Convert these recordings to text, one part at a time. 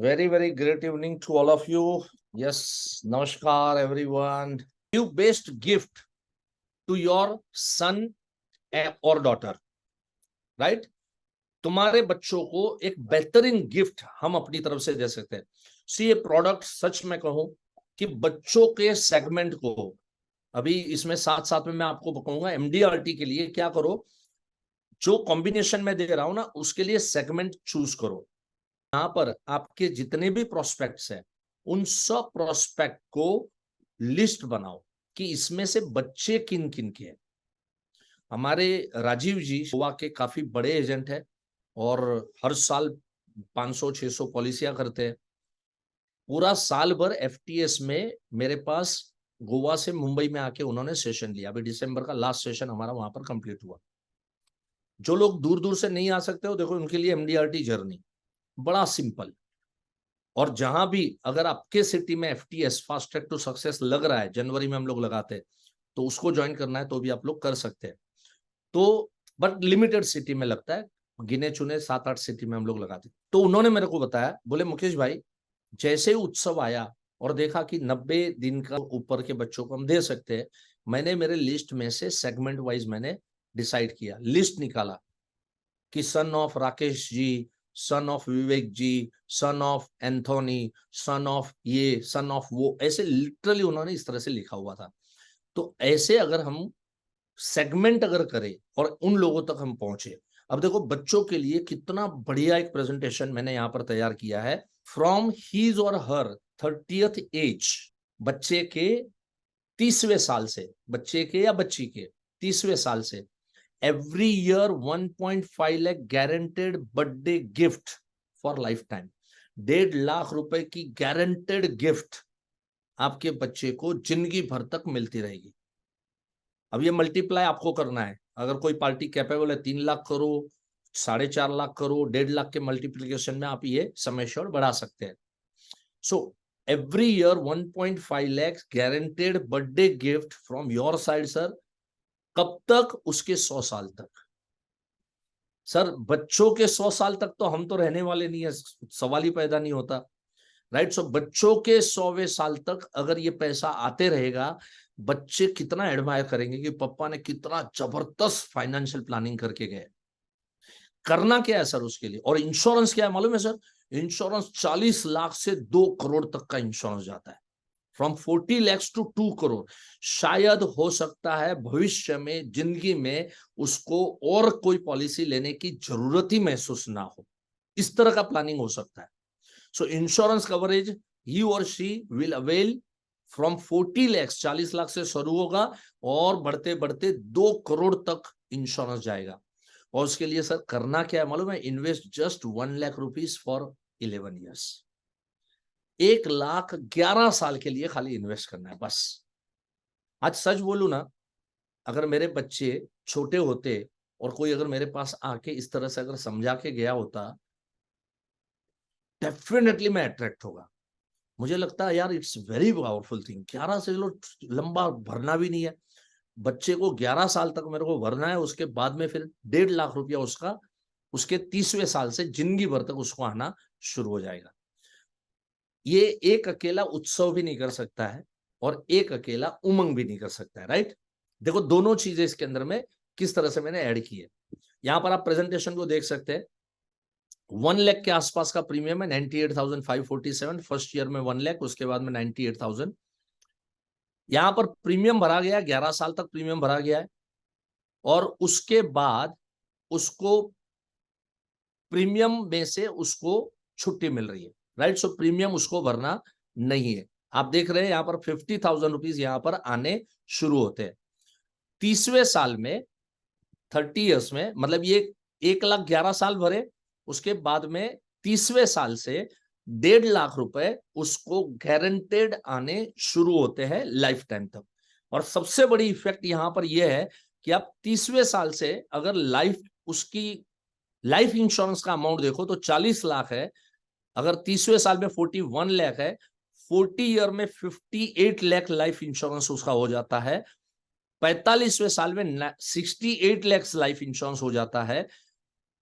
very great evening to all of you. Yes, namaskar everyone. You best gift to your son or daughter, right? तुम्हारे बच्चों को एक बेहतरीन gift हम अपनी तरफ से दे सकते हैं। सी ये प्रोडक्ट सच में कहूं कि बच्चों के सेगमेंट को अभी इसमें साथ साथ में मैं आपको बताऊंगा एमडीआरटी के लिए क्या करो, जो कॉम्बिनेशन में दे रहा हूं ना उसके लिए सेगमेंट चूज करो। यहां पर आपके जितने भी प्रोस्पेक्ट्स हैं उन सब प्रोस्पेक्ट को लिस्ट बनाओ कि इसमें से बच्चे किन किन के हैं। हमारे राजीव जी गोवा के काफी बड़े एजेंट है और हर साल 500-600 पॉलिसियां करते हैं। पूरा साल भर एफटीएस में मेरे पास गोवा से मुंबई में आके उन्होंने सेशन लिया। अभी दिसंबर का लास्ट सेशन हमारा वहां पर कंप्लीट हुआ। जो लोग दूर दूर से नहीं आ सकते हो देखो उनके लिए एमडीआरटी जर्नी बड़ा सिंपल। और जहां भी अगर आपके सिटी में FTS fast track to success लग रहा है, जनवरी में हम लोग लगाते हैं, तो उसको ज्वाइन करना है तो भी आप लोग कर सकते हैं। तो बट लिमिटेड सिटी में लगता है, गिने चुने 7-8 सिटी में हम लोग लगाते हैं। तो उन्होंने मेरे को बताया, बोले मुकेश भाई जैसे ही उत्सव आया और देखा कि 90 दिन का ऊपर के बच्चों को हम दे सकते हैं, मैंने मेरे लिस्ट में से सेगमेंट वाइज मैंने डिसाइड किया, लिस्ट निकाला कि son of Rakesh ji, son of Vivek ji, son of Anthony, son of ये, सन ऑफ वो, ऐसे लिटरली उन्होंने इस तरह से लिखा हुआ था। तो ऐसे अगर हम सेगमेंट अगर करें और उन लोगों तक हम पहुंचे। अब देखो बच्चों के लिए कितना बढ़िया एक प्रेजेंटेशन मैंने यहां पर तैयार किया है। फ्रॉम हीज और हर 30th एज, बच्चे के 30वें साल से, बच्चे के या बच्ची के 30वें साल से every year 1.5 lakh guaranteed birthday gift for life time. 1.5 lakh रुपए की गारंटेड गिफ्ट आपके बच्चे को जिंदगी भर तक मिलती रहेगी। अब ये मल्टीप्लाई आपको करना है। अगर कोई पार्टी कैपेबल है 3 लाख करो, 4.5 लाख करो, 1.5 लाख के मल्टीप्लीकेशन में आप ये सम एश्योर्ड बढ़ा सकते हैं। So every year 1.5 lakh guaranteed birthday gift from your side sir. कब तक? उसके 100 साल तक। सर बच्चों के 100 साल तक तो हम तो रहने वाले नहीं है, सवाल ही पैदा नहीं होता, राइट। सो बच्चों के 100वें साल तक अगर ये पैसा आते रहेगा, बच्चे कितना एडमायर करेंगे कि पापा ने कितना जबरदस्त फाइनेंशियल प्लानिंग करके गए। करना क्या है सर उसके लिए? और इंश्योरेंस क्या है मालूम है सर? इंश्योरेंस 40 लाख से 2 करोड़ तक का इंश्योरेंस जाता है। From 40 lakhs to 2 crore. शायद हो सकता है भविष्य में जिंदगी में उसको और कोई पॉलिसी लेने की जरूरत ही महसूस ना हो, इस तरह का प्लानिंग हो सकता है। सो इंश्योरेंस कवरेज ही और she will avail from 40 lakhs, 40 lakh से शुरू होगा और बढ़ते बढ़ते 2 करोड़ तक इंश्योरेंस जाएगा। और उसके लिए सर करना क्या है मालूम है? Invest just 1 lakh rupees for 11 years। 1,11 साल के लिए खाली इन्वेस्ट करना है बस। आज सच बोलूं ना, अगर मेरे बच्चे छोटे होते और कोई अगर मेरे पास आके इस तरह से अगर समझा के गया होता, डेफिनेटली मैं अट्रैक्ट होगा। मुझे लगता है यार इट्स वेरी पावरफुल थिंग। 11 से लो लंबा भरना भी नहीं है, बच्चे को 11 साल तक मेरे को भरना है, उसके बाद में फिर 1.5 लाख रुपया उसका उसके 30वें साल से जिंदगी भर तक उसको आना शुरू हो जाएगा। ये एक अकेला उत्सव भी नहीं कर सकता है और एक अकेला उमंग भी नहीं कर सकता है, राइट। देखो दोनों चीजें इसके अंदर में किस तरह से मैंने ऐड की है। यहां पर आप प्रेजेंटेशन को देख सकते हैं। 1 लाख के आसपास का प्रीमियम है, 98,547। फर्स्ट ईयर में 1 लाख, उसके बाद में 98,000। यहां पर प्रीमियम भरा गया, 11 साल तक प्रीमियम भरा गया है और उसके बाद उसको प्रीमियम में से उसको छुट्टी मिल रही है, राइट। सो प्रीमियम उसको भरना नहीं है। आप देख रहे हैं यहां पर 50,000 रुपीज यहां पर आने शुरू होते हैं 30वें साल में। 30 ईयर्स में मतलब ये 1,11 साल भरे, उसके बाद में 30वें साल से 1.5 लाख रुपए उसको गारंटेड आने शुरू होते हैं लाइफ टाइम तक। और सबसे बड़ी इफेक्ट यहां पर यह है कि आप 30वें साल से अगर उसकी लाइफ इंश्योरेंस का अमाउंट देखो तो 40 लाख है। अगर 30वें साल में 41 लाख है, 40 ईयर में 58 लाख लाइफ इंश्योरेंस उसका हो जाता है। 45वें साल में 68 लाख लाइफ इंश्योरेंस हो जाता है।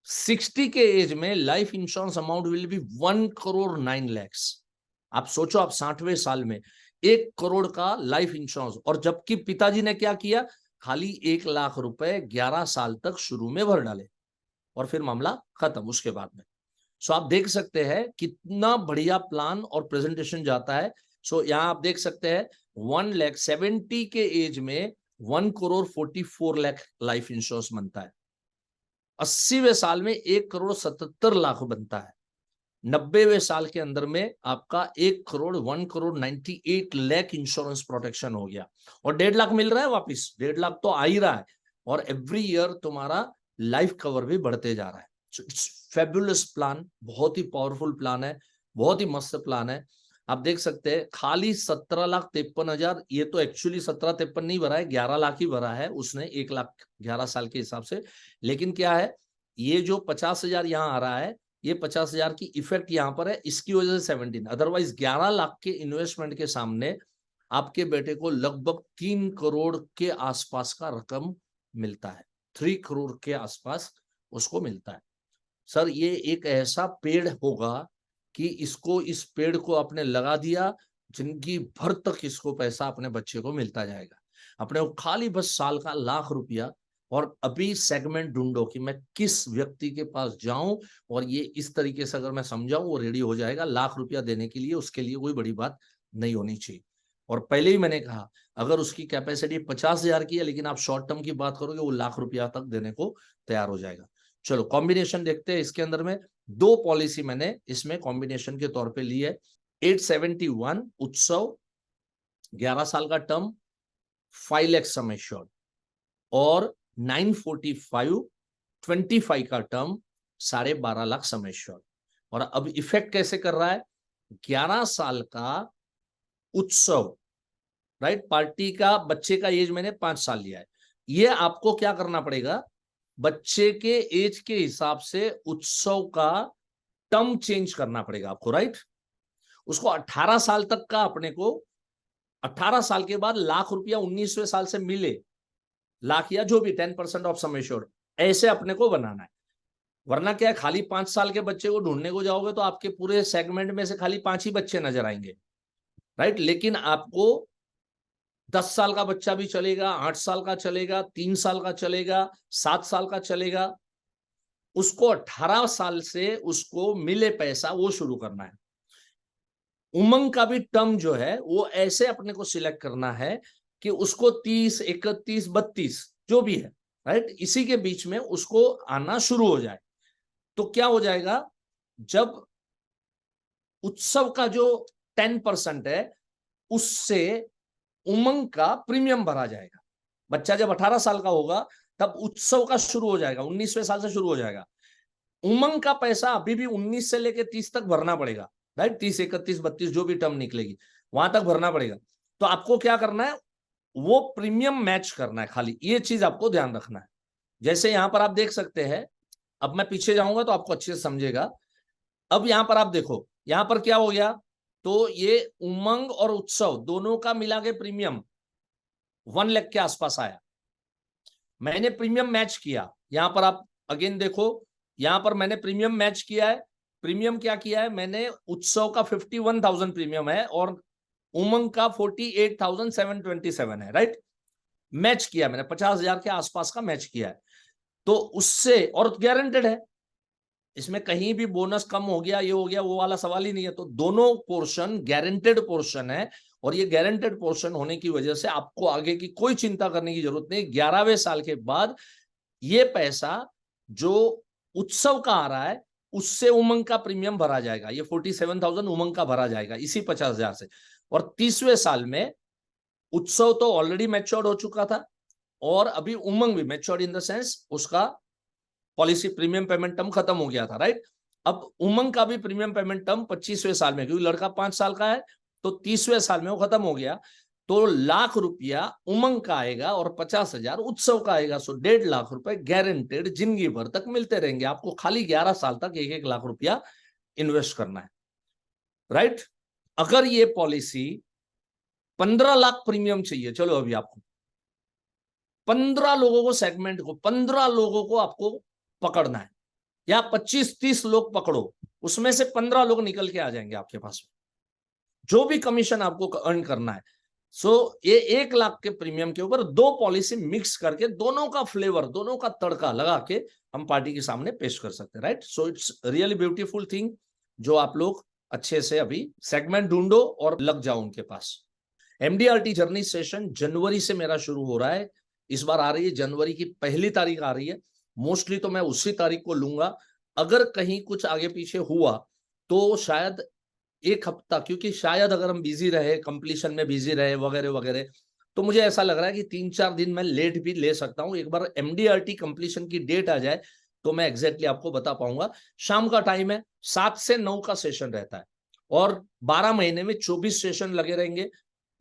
60 के एज में life insurance amount will be 1,09,00,000। आप सोचो, आप 60वें साल में 1 करोड़ का लाइफ इंश्योरेंस, और जबकि पिताजी ने क्या किया, खाली 1 लाख रुपए 11 साल तक शुरू में भर डाले और फिर मामला खत्म उसके बाद में। सो आप देख सकते हैं कितना बढ़िया प्लान और प्रेजेंटेशन जाता है। सो यहां आप देख सकते हैं 1,70,000 के एज में 1,44,00,000 लाइफ इंश्योरेंस बनता है। 80वें साल में 1,77,00,000 बनता है। 90वें साल के अंदर में आपका 1,98,00,000 इंश्योरेंस प्रोटेक्शन हो गया, और 1.5 लाख मिल रहा है वापिस, 1.5 लाख तो आ ही रहा है, और एवरी ईयर तुम्हारा लाइफ कवर भी बढ़ते जा रहा है। सो इट्स फेबुलस प्लान, बहुत ही पावरफुल प्लान है, बहुत ही मस्त प्लान है। आप देख सकते हैं खाली 17,53,000, ये तो एक्चुअली 17,53 नहीं भरा है, 11 लाख ही भरा है उसने 1 लाख 11 साल के हिसाब से। लेकिन क्या है, ये जो 50,000 यहाँ आ रहा है, ये 50,000 की इफेक्ट यहां पर है, इसकी वजह से 17, अदरवाइज 11 लाख के इन्वेस्टमेंट के सामने आपके बेटे को लगभग 3 करोड़ के आसपास का रकम मिलता है, 3 करोड़ के आसपास उसको मिलता है। सर ये एक ऐसा पेड़ होगा कि इस पेड़ को आपने लगा दिया, जिंदगी भर तक इसको पैसा अपने बच्चे को मिलता जाएगा। अपने को खाली बस साल का 1 लाख रुपया, और अभी सेगमेंट ढूंढो कि मैं किस व्यक्ति के पास जाऊं और ये इस तरीके से अगर मैं समझाऊं वो रेडी हो जाएगा 1 लाख रुपया देने के लिए। उसके लिए कोई बड़ी बात नहीं होनी चाहिए। और पहले ही मैंने कहा, अगर उसकी कैपेसिटी 50,000 की है लेकिन आप शॉर्ट टर्म की बात करोगे, वो 1 लाख रुपया तक देने को तैयार हो जाएगा। चलो कॉम्बिनेशन देखते हैं। इसके अंदर में 2 पॉलिसी मैंने इसमें कॉम्बिनेशन के तौर पे ली है। 871 उत्सव 11 साल का टर्म 5 लाख सम एश्योर्ड, और 945 25 का टर्म 12.5 लाख सम एश्योर्ड। और अब इफेक्ट कैसे कर रहा है, 11 साल का उत्सव, राइट, पार्टी का बच्चे का एज मैंने 5 साल लिया है। ये आपको क्या करना पड़ेगा, बच्चे के एज के हिसाब से उत्सव का टर्म चेंज करना पड़ेगा आपको, राइट। उसको 18 साल तक का अपने को, 18 साल के बाद 1 लाख रुपया 19वें साल से मिले, लाख या जो भी 10% ऑफ सम एश्योर्ड, ऐसे अपने को बनाना है। वरना क्या है, खाली 5 साल के बच्चे को ढूंढने को जाओगे तो आपके पूरे सेगमेंट में से खाली 5 ही बच्चे नजर आएंगे, राइट। लेकिन आपको 10 साल का बच्चा भी चलेगा, 8 साल का चलेगा, 3 साल का चलेगा, 7 साल का चलेगा, उसको 18 साल से उसको मिले पैसा वो शुरू करना है। उमंग का भी टर्म जो है वो ऐसे अपने को सिलेक्ट करना है कि उसको 30, 31, 32 जो भी है, राइट, इसी के बीच में उसको आना शुरू हो जाए। तो क्या हो जाएगा, जब उत्सव का जो 10% है उससे उमंग का प्रीमियम भरा जाएगा। बच्चा जब 18 साल का होगा तब उत्सव का शुरू हो जाएगा, 19वें साल से शुरू हो जाएगा। उमंग का पैसा अभी भी 19 से लेकर 30 तक भरना पड़ेगा, राइट, 30, 31, 32 जो भी टर्म निकलेगी वहां तक भरना पड़ेगा। तो आपको क्या करना है, वो प्रीमियम मैच करना है, खाली ये चीज आपको ध्यान रखना है। जैसे यहां पर आप देख सकते हैं, अब मैं पीछे जाऊंगा तो आपको अच्छे से समझेगा। अब यहां पर आप देखो, यहां पर क्या हो गया, तो ये उमंग और उत्सव दोनों का मिला के प्रीमियम 1 लाख के आसपास आया। मैंने प्रीमियम मैच किया, यहां पर आप अगेन देखो, यहां पर मैंने प्रीमियम मैच किया है। प्रीमियम क्या किया है मैंने, उत्सव का 51,000 प्रीमियम है और उमंग का 48,727 है, राइट। मैच किया मैंने, 50,000 के आसपास का मैच किया है। तो उससे, और गारंटेड है, इसमें कहीं भी बोनस कम हो गया, ये हो गया, वो वाला सवाल ही नहीं है। तो दोनों पोर्शन गारंटेड पोर्शन है, और ये गारंटेड पोर्शन होने की वजह से आपको आगे की कोई चिंता करने की जरूरत नहीं। 11वें साल के बाद ये पैसा जो उत्सव का आ रहा है उससे उमंग का प्रीमियम भरा जाएगा, ये 47,000 उमंग का भरा जाएगा इसी 50,000 से। और 30वें साल में उत्सव तो ऑलरेडी मैच्योर्ड हो चुका था, और अभी उमंग भी मैच्योर्ड इन द सेंस उसका पॉलिसी प्रीमियम पेमेंट टर्म खत्म हो गया था, राइट। अब उमंग का भी प्रीमियम पेमेंट टर्म 25वें साल में, क्योंकि लड़का 5 साल का है तो 30वें साल में वो खत्म हो गया। तो 1 लाख रुपया उमंग का आएगा और 50,000 उत्सव का आएगा। सो 1.5 लाख रुपए गारंटेड जिंदगी भर तक मिलते रहेंगे आपको। खाली 11 साल तक 1-1 लाख रुपया इन्वेस्ट करना है, राइट। अगर ये पॉलिसी 15 लाख प्रीमियम चाहिए, चलो अभी आपको 15 लोगों को, सेगमेंट को 15 लोगों को आपको पकड़ना है, या 25-30 लोग पकड़ो, उसमें से 15 लोग निकल के आ जाएंगे आपके पास, जो भी कमीशन आपको अर्न करना है। सो ये 1 लाख के प्रीमियम के ऊपर 2 पॉलिसी मिक्स करके दोनों का फ्लेवर, दोनों का तड़का लगा के हम पार्टी के सामने पेश कर सकते हैं, right. So it's really beautiful thing, जो आप लोग अच्छे से अभी सेगमेंट ढूंढो और लग जाओ उनके पास। MDRT जर्नी सेशन जनवरी से मेरा शुरू हो रहा है, इस बार आ रही है जनवरी की 1 तारीख आ रही है। मोस्टली तो मैं उसी तारीख को लूंगा, अगर कहीं कुछ आगे पीछे हुआ तो शायद 1 हफ्ता, क्योंकि शायद अगर हम बिजी रहे, कंप्लीशन में बिजी रहे वगैरह वगैरह, तो मुझे ऐसा लग रहा है कि 3-4 दिन मैं लेट भी ले सकता हूं। एक बार MDRT कंप्लीशन की डेट आ जाए तो मैं एग्जैक्टली आपको बता पाऊंगा। शाम का टाइम है, 7 से 9 का सेशन रहता है और 12 महीने में 24 सेशन लगे रहेंगे।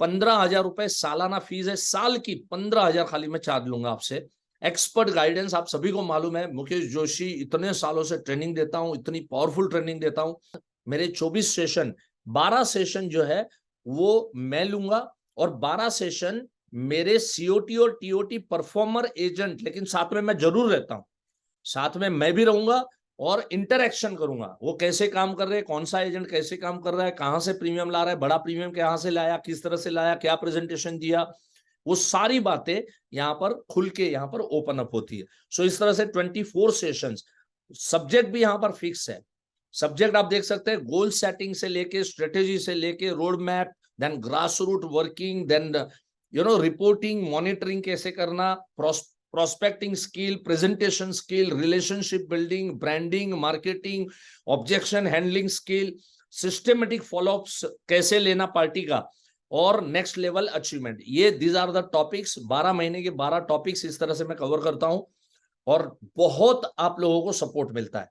15,000 रुपए सालाना फीस है, साल की 15,000 खाली मैं चार्ज लूंगा आपसे। एक्सपर्ट गाइडेंस, आप सभी को मालूम है मुकेश जोशी इतने सालों से ट्रेनिंग देता हूं, इतनी पावरफुल ट्रेनिंग देता हूं। मेरे 24 सेशन, 12 सेशन जो है वो मैं लूंगा और 12 सेशन मेरे COT और TOT परफॉर्मर एजेंट, लेकिन साथ में मैं जरूर रहता हूं, साथ में मैं भी रहूंगा और इंटरैक्शन करूंगा। वो कैसे काम कर रहे हैं, कौन सा एजेंट कैसे काम कर रहा है, कहां से प्रीमियम ला रहा है, बड़ा प्रीमियम कहां से लाया, किस तरह से लाया, क्या प्रेजेंटेशन दिया, वो सारी बातें यहाँ पर खुल के यहाँ पर ओपन अप होती है। सो इस तरह से 24 सेशंस। सब्जेक्ट भी यहाँ पर फिक्स है, सब्जेक्ट आप देख सकते हैं, गोल सेटिंग से लेके, स्ट्रेटेजी से लेके, road map, then grass root working, then reporting, monitoring कैसे करना, prospecting skill, presentation skill, relationship building, branding, marketing, objection handling skill, systematic followups कैसे लेना पार्टी का, और नेक्स्ट लेवल अचीवमेंट। ये दीज आर द टॉपिक्स, 12 महीने के 12 टॉपिक्स इस तरह से मैं कवर करता हूं और बहुत आप लोगों को सपोर्ट मिलता है।